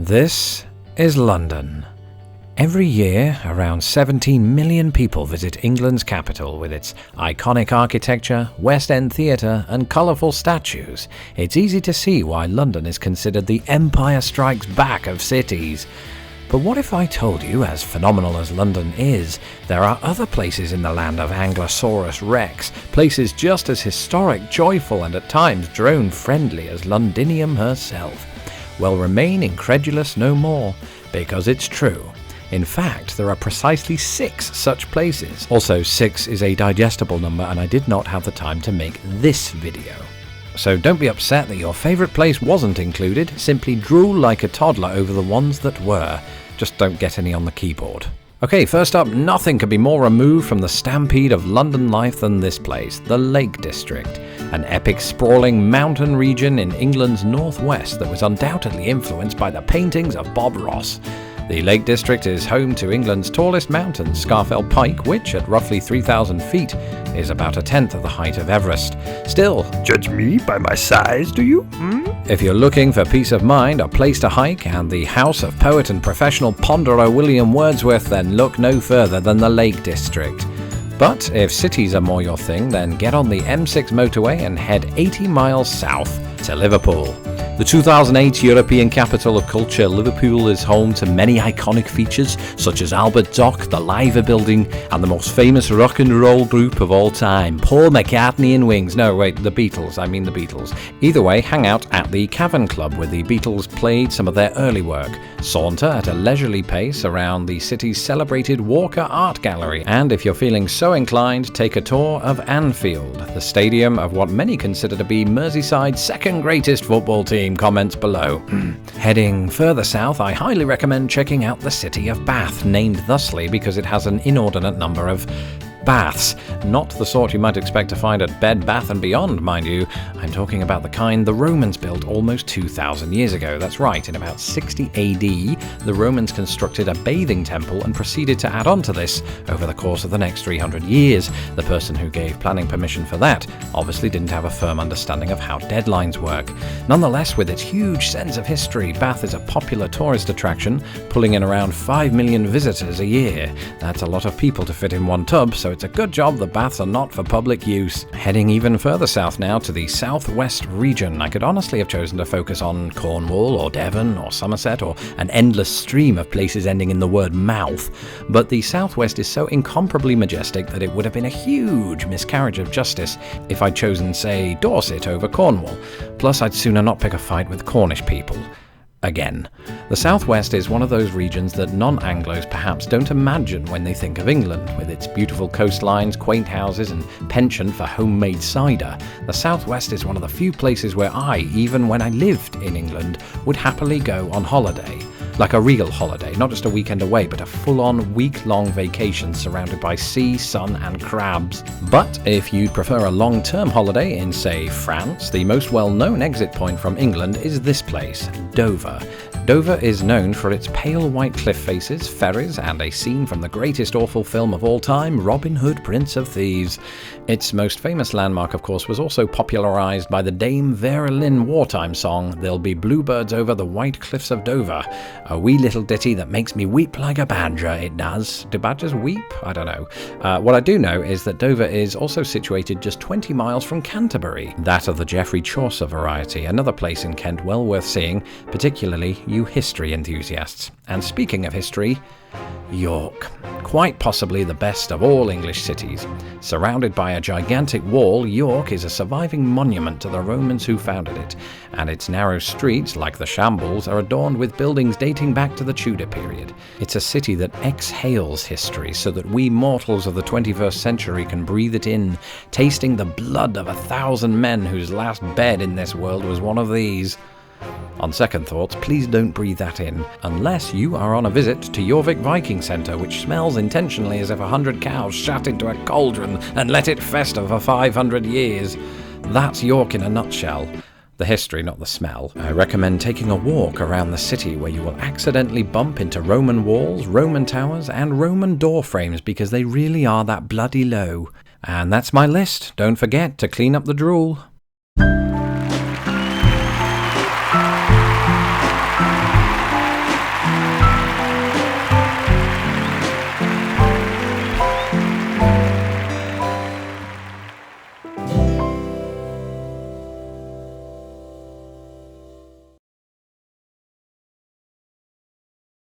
This is London. Every year, around 17 million people visit England's capital with its iconic architecture, West End theatre and colourful statues. It's easy to see why London is considered the Empire Strikes Back of cities. But what if I told you, as phenomenal as London is, there are other places in the land of Anglosaurus Rex, places just as historic, joyful and at times drone-friendly as Londinium herself? Well, remain incredulous no more, because it's true. In fact, there are precisely 6 such places. Also, 6 is a digestible number and I did not have the time to make this video. So don't be upset that your favourite place wasn't included, simply drool like a toddler over the ones that were. Just don't get any on the keyboard. Okay, first up, nothing could be more removed from the stampede of London life than this place, the Lake District, an epic sprawling mountain region in England's northwest that was undoubtedly influenced by the paintings of Bob Ross. The Lake District is home to England's tallest mountain, Scafell Pike, which at roughly 3,000 feet is about a tenth of the height of Everest. Still, judge me by my size, do you? If you're looking for peace of mind, a place to hike, and the house of poet and professional ponderer William Wordsworth, then look no further than the Lake District. But if cities are more your thing, then get on the M6 motorway and head 80 miles south to Liverpool. The 2008 European Capital of Culture, Liverpool is home to many iconic features such as Albert Dock, the Liver Building, and the most famous rock and roll group of all time, Paul McCartney and Wings. No, wait, the Beatles. I mean the Beatles. Either way, hang out at the Cavern Club where the Beatles played some of their early work. Saunter at a leisurely pace around the city's celebrated Walker Art Gallery. And if you're feeling so inclined, take a tour of Anfield, the stadium of what many consider to be Merseyside's second greatest football team. Comments below. Heading further south, I highly recommend checking out the city of Bath, named thusly because it has an inordinate number of baths. Not the sort you might expect to find at Bed Bath & Beyond, mind you. I'm talking about the kind the Romans built almost 2,000 years ago. That's right, in about 60 AD, the Romans constructed a bathing temple and proceeded to add on to this over the course of the next 300 years. The person who gave planning permission for that obviously didn't have a firm understanding of how deadlines work. Nonetheless, with its huge sense of history, Bath is a popular tourist attraction, pulling in around 5 million visitors a year. That's a lot of people to fit in one tub, so it's a good job the baths are not for public use. Heading even further south now to the southwest region, I could honestly have chosen to focus on Cornwall or Devon or Somerset or an endless stream of places ending in the word mouth, but the southwest is so incomparably majestic that it would have been a huge miscarriage of justice if I'd chosen, say, Dorset over Cornwall. Plus, I'd sooner not pick a fight with Cornish people. Again. The southwest is one of those regions that non-Anglos perhaps don't imagine when they think of England, with its beautiful coastlines, quaint houses and penchant for homemade cider. The southwest is one of the few places where I, even when I lived in England, would happily go on holiday. Like a real holiday, not just a weekend away, but a full-on week-long vacation surrounded by sea, sun and crabs. But if you'd prefer a long-term holiday in, say, France, the most well-known exit point from England is this place, Dover. Dover is known for its pale white cliff faces, ferries, and a scene from the greatest awful film of all time, Robin Hood, Prince of Thieves. Its most famous landmark, of course, was also popularised by the Dame Vera Lynn wartime song, There'll Be Bluebirds Over the White Cliffs of Dover. A wee little ditty that makes me weep like a badger, it does. Do badgers weep? I don't know. What I do know is that Dover is also situated just 20 miles from Canterbury, that of the Geoffrey Chaucer variety, another place in Kent well worth seeing, particularly you history enthusiasts. And speaking of history, York. Quite possibly the best of all English cities. Surrounded by a gigantic wall, York is a surviving monument to the Romans who founded it, and its narrow streets, like the Shambles, are adorned with buildings dating back to the Tudor period. It's a city that exhales history so that we mortals of the 21st century can breathe it in, tasting the blood of 1,000 men whose last bed in this world was one of these. On second thoughts, please don't breathe that in, unless you are on a visit to Jorvik Viking Centre, which smells intentionally as if 100 cows shut into a cauldron and let it fester for 500 years. That's York in a nutshell. The history, not the smell. I recommend taking a walk around the city where you will accidentally bump into Roman walls, Roman towers, and Roman door frames because they really are that bloody low. And that's my list. Don't forget to clean up the drool.